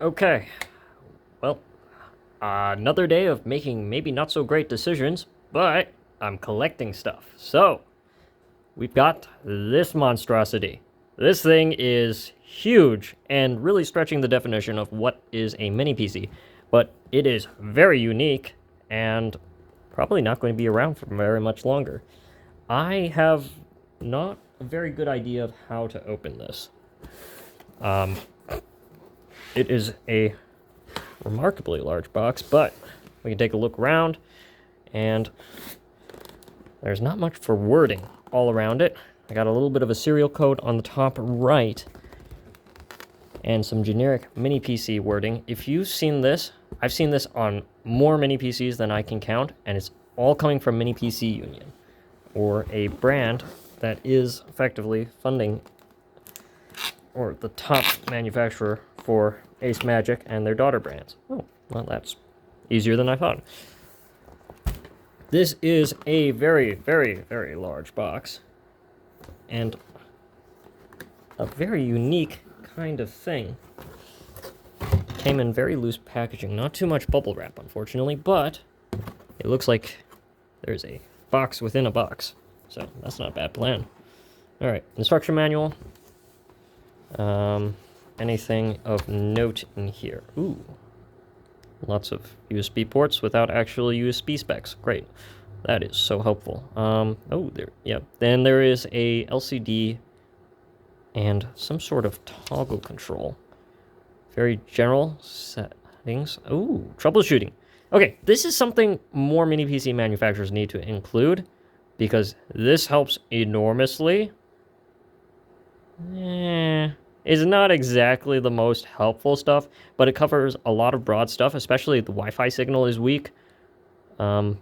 Okay, well, another day of making maybe not so great decisions, but I'm collecting stuff. So, we've got this monstrosity. This thing is huge and really stretching the definition of what is a mini PC, but it is very unique and probably not going to be around for very much longer. I have not a very good idea of how to open this. It is a remarkably large box, but we can take a look around, and there's not much for wording all around it. I got a little bit of a serial code on the top right, and some generic mini PC wording. If you've seen this, I've seen this on more mini PCs than I can count, and it's all coming from Mini PC Union, or a brand that is effectively funding, or the top manufacturer for Acemagic and their daughter brands. Oh, well, that's easier than I thought. This is a very, very, very large box, and a very unique kind of thing. Came in very loose packaging, not too much bubble wrap, unfortunately, but it looks like there's a box within a box, so that's not a bad plan. All right, instruction manual. Anything of note in here? Ooh, lots of USB ports without actual USB specs. Great, that is so helpful. Oh, there, yeah. Then there is a LCD and some sort of toggle control. Very general settings. Ooh, troubleshooting. Okay, this is something more mini PC manufacturers need to include, because this helps enormously. Is not exactly the most helpful stuff, but it covers a lot of broad stuff, especially the Wi-Fi signal is weak. Yeah,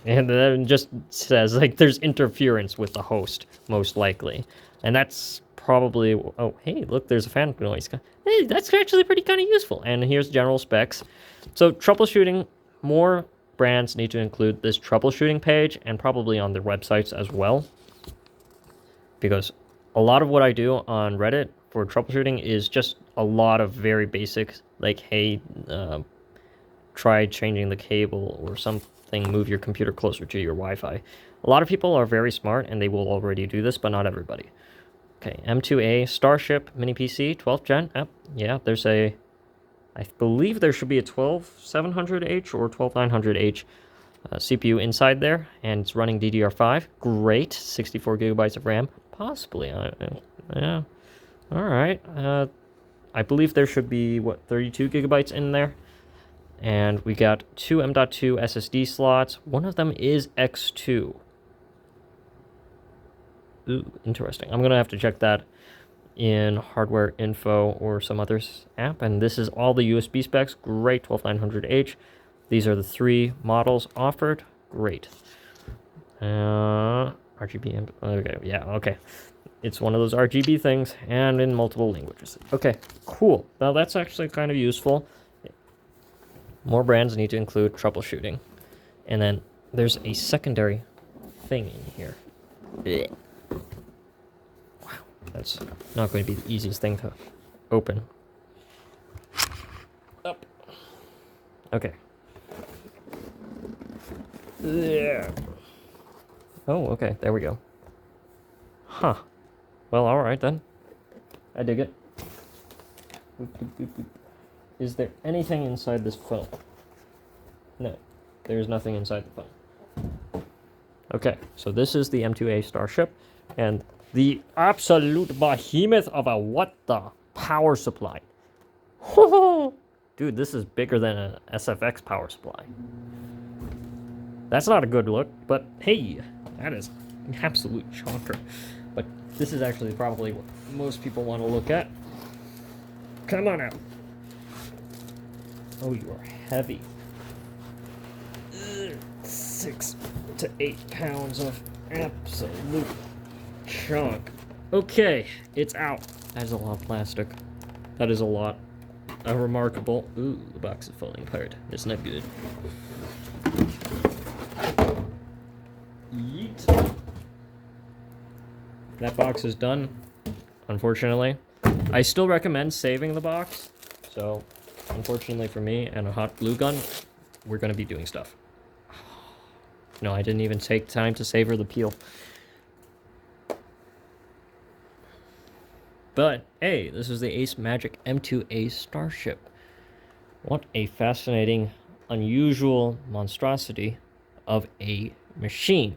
and then it just says, like, there's interference with the host, most likely. And that's probably, oh, hey, look, there's a fan noise. Hey, that's actually pretty kind of useful. And here's general specs. So troubleshooting, more brands need to include this troubleshooting page, and probably on their websites as well, because a lot of what I do on Reddit for troubleshooting is just a lot of very basic, like, hey, try changing the cable or something, move your computer closer to your Wi-Fi. A lot of people are very smart and they will already do this, but not everybody. Okay, M2A Starship mini PC, 12th gen. Yeah, there's a, I believe there should be a 12700H or 12900H CPU inside there, and it's running DDR5. Great, 64 gigabytes of RAM. Possibly, yeah. All right. I believe there should be, what, 32 gigabytes in there. And we got two M.2 SSD slots. One of them is X2. Ooh, interesting. I'm going to have to check that in hardware info or some other app. And this is all the USB specs. Great, 12900H. These are the three models offered. Great. RGB. Okay, yeah, okay. It's one of those RGB things, and in multiple languages. Okay, cool. Now that's actually kind of useful. More brands need to include troubleshooting. And then there's a secondary thing in here. Blech. Wow, that's not going to be the easiest thing to open. Up. Okay. Yeah. Oh, okay, there we go. Huh. Well, alright then. I dig it. Is there anything inside this phone? No, there's nothing inside the phone. Okay, so this is the M2A Starship, and the absolute behemoth of a what the power supply. Dude, this is bigger than an SFX power supply. That's not a good look, but hey, that is an absolute chonker. But this is actually probably what most people want to look at. Come on out. Oh, you are heavy. 6 to 8 pounds of absolute chunk. Okay, it's out. That is a lot of plastic. That is a lot. Remarkable. Ooh, the box is falling apart. It's not good. Yeet. That box is done, unfortunately. I still recommend saving the box. So, unfortunately for me and a hot glue gun, we're going to be doing stuff. No, I didn't even take time to savor the peel. But, hey, this is the Acemagic M2A Starship. What a fascinating, unusual monstrosity of a machine.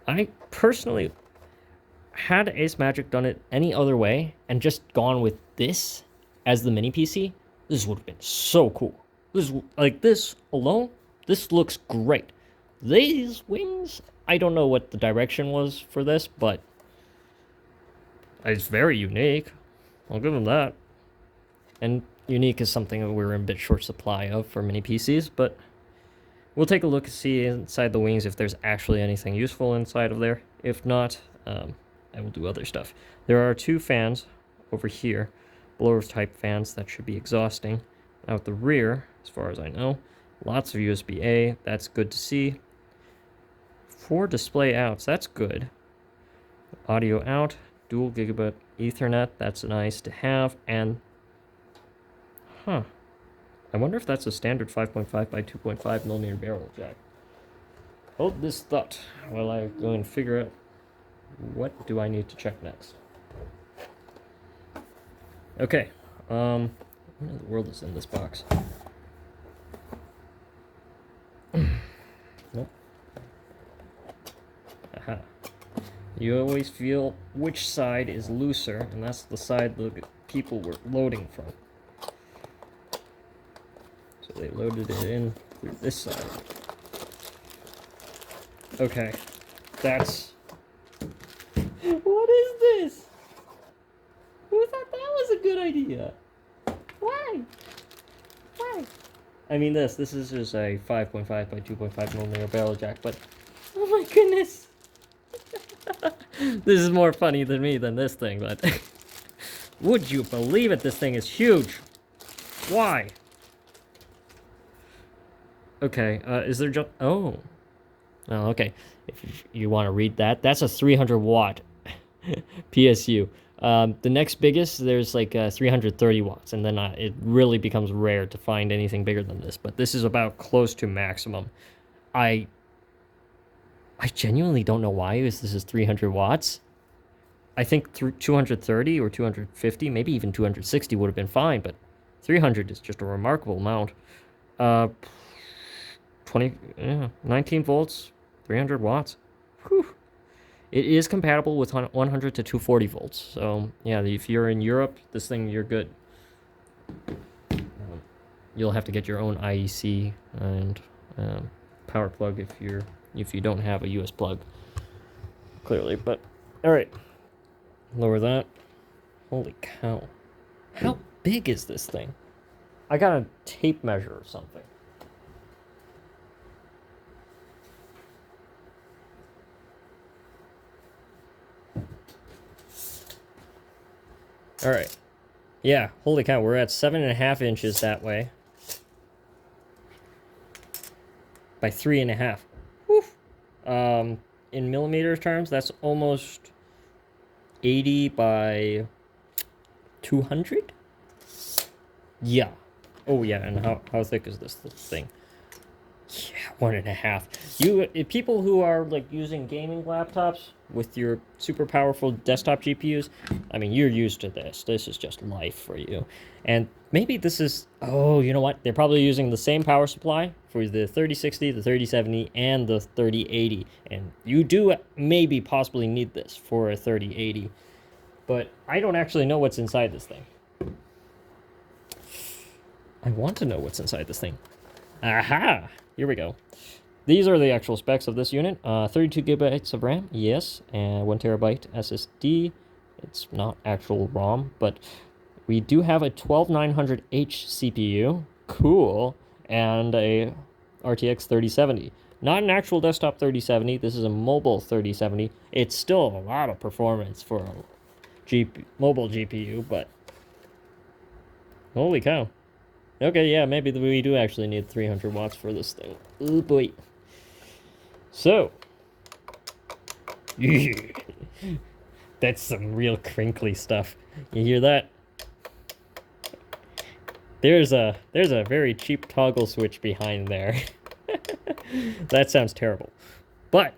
I personally, had Acemagic done it any other way and just gone with this as the mini PC, this would have been so cool. This, like this alone, this looks great. These wings, I don't know what the direction was for this, but it's very unique. I'll give them that. And unique is something that we're in a bit short supply of for mini PCs, but we'll take a look and see inside the wings if there's actually anything useful inside of there. If not, I will do other stuff. There are 2 fans over here, blower type fans that should be exhausting. Out the rear, as far as I know, lots of USB-A, that's good to see. 4 display outs, that's good. Audio out, dual gigabit Ethernet, that's nice to have, and I wonder if that's a standard 5.5 by 2.5 millimeter barrel jack. Hold this thought while I go and figure out what do I need to check next. Okay, what in the world is in this box? Nope. Aha. You always feel which side is looser, and that's the side the people were loading from. So they loaded it in through this side. Okay, that's... What is this? Who thought that was a good idea? Why? Why? I mean this is just a 5.5 by 2.5 millimeter barrel jack, but oh my goodness. This is more funny than me than this thing, but would you believe it? This thing is huge. Why? Okay, is there just... Oh, okay. If you want to read that, that's a 300 watt PSU. The next biggest, there's like 330 watts, and then it really becomes rare to find anything bigger than this. But this is about close to maximum. I genuinely don't know why this is 300 watts. I think 230 or 250, maybe even 260 would have been fine, but 300 is just a remarkable amount. 19 volts, 300 watts. Whew. It is compatible with 100 to 240 volts. So, yeah, if you're in Europe, this thing, you're good. You'll have to get your own IEC and power plug if you don't have a US plug, clearly. But, all right, lower that. Holy cow. How big is this thing? I got a tape measure or something. All right. Yeah, holy cow, we're at 7.5 inches that way. By 3.5. Woof. In millimeter terms, that's almost 80 by 200? Yeah. Oh, yeah, and how thick is this thing? Yeah, 1.5. People who are like using gaming laptops with your super powerful desktop GPUs, I mean, you're used to this. This is just life for you. And maybe this is, oh, you know what? They're probably using the same power supply for the 3060, the 3070, and the 3080. And you do maybe possibly need this for a 3080. But I don't actually know what's inside this thing. I want to know what's inside this thing. Aha! Here we go. These are the actual specs of this unit. 32 gigabytes of RAM, yes, and 1 terabyte SSD. It's not actual ROM, but we do have a 12900H CPU, cool, and a RTX 3070. Not an actual desktop 3070, this is a mobile 3070. It's still a lot of performance for a mobile GPU, but holy cow. Okay, yeah, maybe we do actually need 300 watts for this thing. Oh boy. So, that's some real crinkly stuff. You hear that? There's a very cheap toggle switch behind there. That sounds terrible. But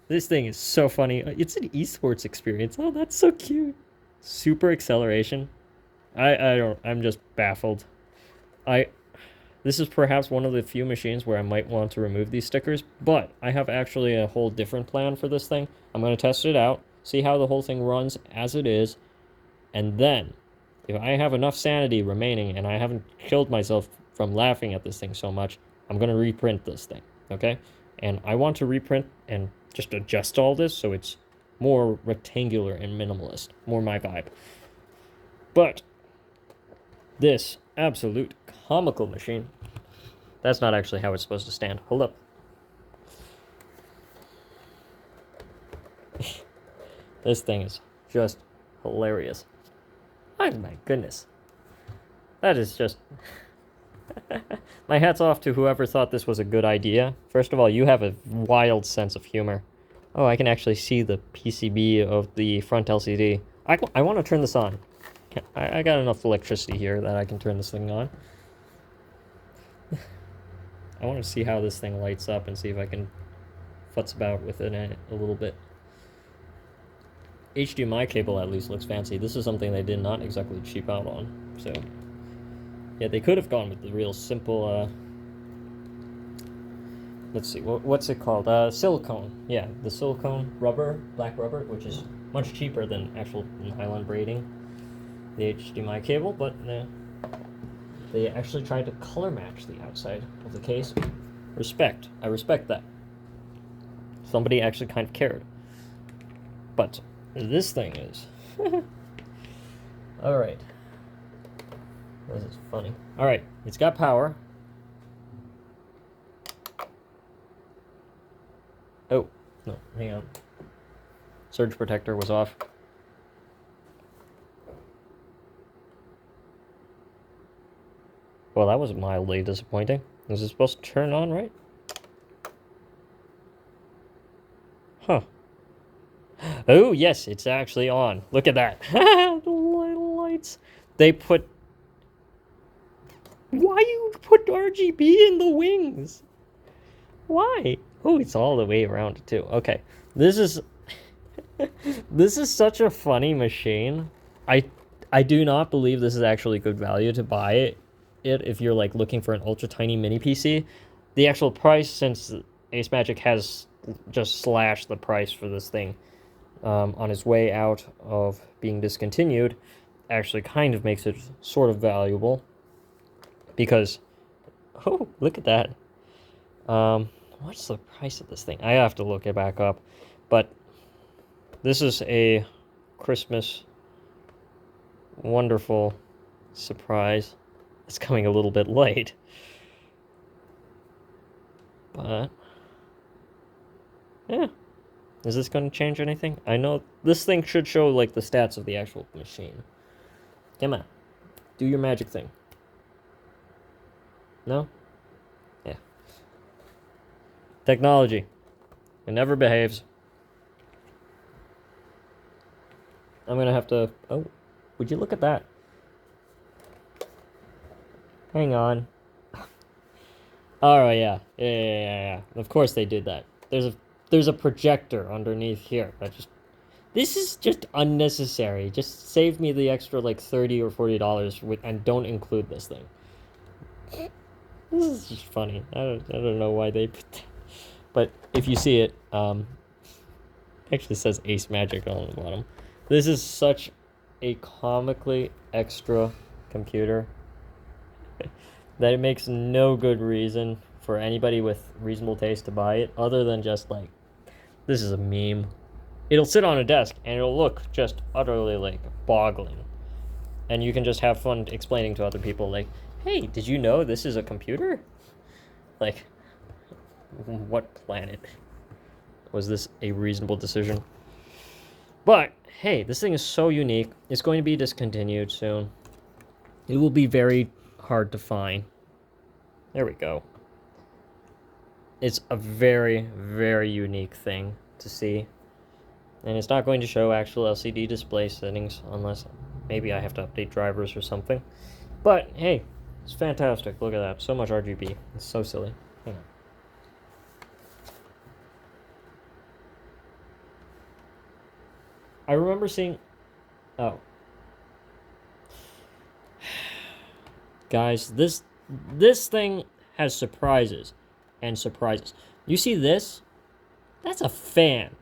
this thing is so funny. It's an esports experience. Oh, that's so cute. Super acceleration. I'm just baffled. This is perhaps one of the few machines where I might want to remove these stickers, but I have actually a whole different plan for this thing. I'm going to test it out, see how the whole thing runs as it is, and then, if I have enough sanity remaining and I haven't killed myself from laughing at this thing so much, I'm going to reprint this thing, okay? And I want to reprint and just adjust all this so it's more rectangular and minimalist, more my vibe. But this absolute comical machine, that's not actually how it's supposed to stand. Hold up. This thing is just hilarious. Oh my goodness. That is just... My hat's off to whoever thought this was a good idea. First of all, you have a wild sense of humor. Oh, I can actually see the PCB of the front LCD. I want to turn this on. I got enough electricity here that I can turn this thing on. I want to see how this thing lights up and see if I can futz about with it a little bit. HDMI cable at least looks fancy. This is something they did not exactly cheap out on. So, yeah, they could have gone with the real simple, let's see, what's it called? Silicone. Yeah, the silicone rubber, black rubber, which is much cheaper than actual nylon braiding the HDMI cable, but they actually tried to color match the outside of the case. Respect. I respect that. Somebody actually kind of cared. But this thing is... Alright. This is funny. Alright, it's got power. Oh, no, hang on. Surge protector was off. Well, that was mildly disappointing. Is it supposed to turn on, right? Huh. Oh, yes, it's actually on. Look at that. The little lights. They put... Why you put RGB in the wings? Why? Oh, it's all the way around, too. Okay. This is... This is such a funny machine. I do not believe this is actually good value to buy it if you're like looking for an ultra tiny mini PC. The actual price, since Acemagic has just slashed the price for this thing on its way out of being discontinued, actually kind of makes it sort of valuable. Because, oh, look at that. What's the price of this thing? I have to look it back up. But this is a Christmas wonderful surprise. It's coming a little bit late. But, yeah. Is this going to change anything? I know this thing should show, like, the stats of the actual machine. Come on. Do your magic thing. No? Yeah. Technology. It never behaves. I'm going to have to... Oh, would you look at that? Hang on. Oh, yeah. Yeah. Of course they did that. There's a projector underneath here. This is just unnecessary. Just save me the extra, like, $30 or $40 and don't include this thing. This is just funny. I don't know why they put that. But if you see it, actually says Acemagic on the bottom. This is such a comically extra computer that it makes no good reason for anybody with reasonable taste to buy it, other than just like, this is a meme. It'll sit on a desk and it'll look just utterly like boggling. And you can just have fun explaining to other people like, hey, did you know this is a computer? Like, what planet was this a reasonable decision? But, hey, this thing is so unique. It's going to be discontinued soon. It will be very hard to find. There we go. It's a very, very unique thing to see. And it's not going to show actual LCD display settings unless Maybe I have to update drivers or something. But hey, it's fantastic. Look at that. So much RGB. It's so silly. Hang on. I remember seeing... Oh. Guys, this thing has surprises and surprises. You see this? That's a fan.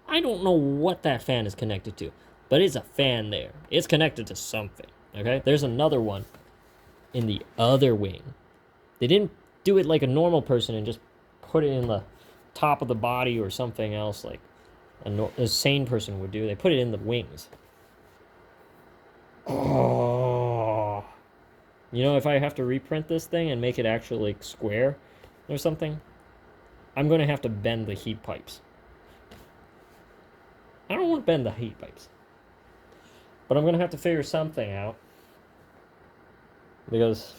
I don't know what that fan is connected to, but it's a fan there. It's connected to something, okay? There's another one in the other wing. They didn't do it like a normal person and just put it in the top of the body or something else like a sane person would do. They put it in the wings. Oh. You know, if I have to reprint this thing and make it actually like square or something, I'm going to have to bend the heat pipes. I don't want to bend the heat pipes. But I'm going to have to figure something out. Because,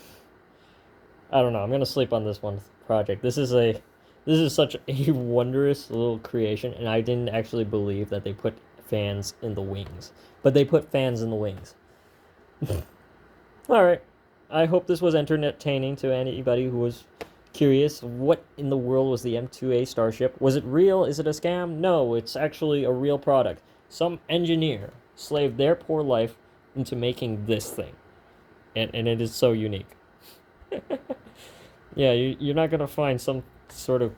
I don't know, I'm going to sleep on this one project. This is such a wondrous little creation, and I didn't actually believe that they put fans in the wings. But they put fans in the wings. Alright. I hope this was entertaining to anybody who was curious. What in the world was the M2A Starship? Was it real? Is it a scam? No, it's actually a real product. Some engineer slaved their poor life into making this thing. And it is so unique. Yeah, you're not going to find some sort of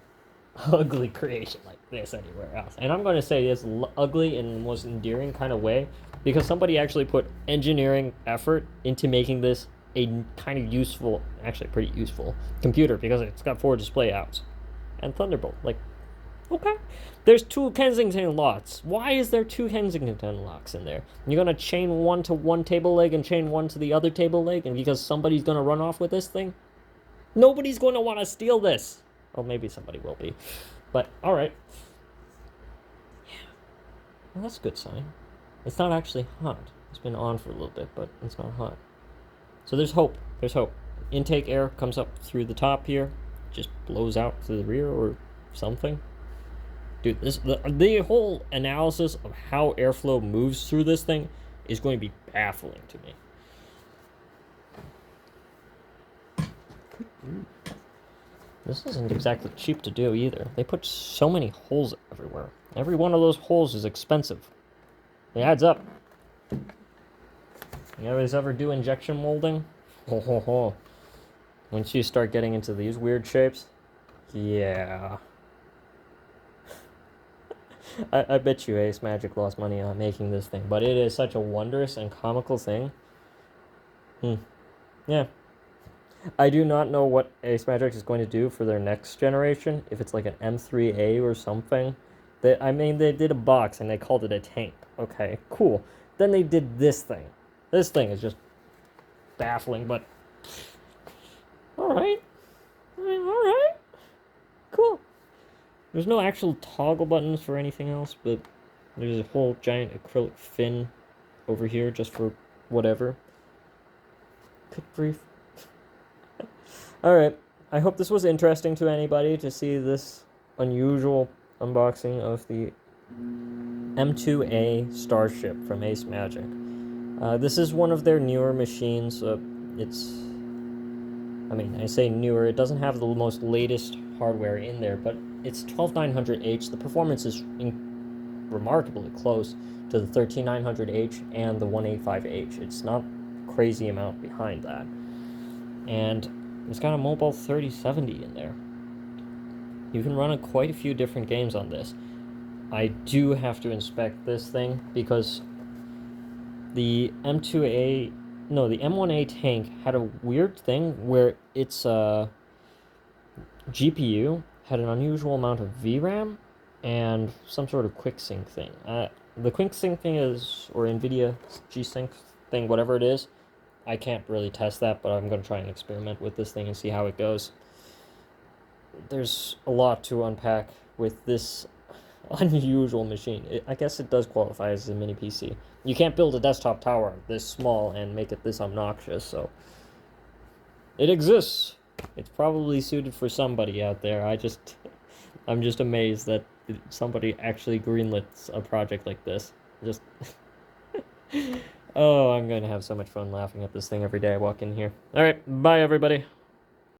ugly creation like this anywhere else. And I'm going to say it's ugly in the most endearing kind of way because somebody actually put engineering effort into making this a kind of useful, actually pretty useful computer because it's got 4 display outs and Thunderbolt. Like, okay, there's 2 Kensington locks. Why is there 2 Kensington locks in there? You're gonna chain one to one table leg and chain one to the other table leg, and because somebody's gonna run off with this thing, nobody's gonna want to steal this. Well, maybe somebody will be, but all right. Yeah, well, that's a good sign. It's not actually hot. It's been on for a little bit, but it's not hot. So there's hope. There's hope. Intake air comes up through the top here, just blows out to the rear or something. Dude, the whole analysis of how airflow moves through this thing is going to be baffling to me. This isn't exactly cheap to do either. They put so many holes everywhere. Every one of those holes is expensive. It adds up. You guys ever do injection molding? Ho ho ho. Once you start getting into these weird shapes, yeah. I bet you Acemagic lost money on making this thing, but it is such a wondrous and comical thing. Yeah. I do not know what Acemagic is going to do for their next generation, if it's like an M3A or something. They did a box and they called it a tank. Okay, cool. Then they did this thing. This thing is just baffling, but alright. Alright. Cool. There's no actual toggle buttons for anything else, but there's a whole giant acrylic fin over here just for whatever. Good grief. Alright. I hope this was interesting to anybody to see this unusual unboxing of the M2A Starship from Acemagic. This is one of their newer machines. I say newer, it doesn't have the most latest hardware in there, but it's 12900H. The performance is remarkably close to the 13900H and the 185H. It's not a crazy amount behind that. And it's got a mobile 3070 in there. You can run quite a few different games on this. I do have to inspect this thing because the M1A tank had a weird thing where its GPU had an unusual amount of VRAM and some sort of quick-sync thing. The quick-sync thing is, or Nvidia G-Sync thing, whatever it is, I can't really test that, but I'm going to try and experiment with this thing and see how it goes. There's a lot to unpack with this unusual machine. I guess it does qualify as a mini PC. You can't build a desktop tower this small and make it this obnoxious, so it exists. It's probably suited for somebody out there. I'm just amazed that somebody actually greenlit a project like this. Oh, I'm going to have so much fun laughing at this thing every day I walk in here. All right, bye everybody.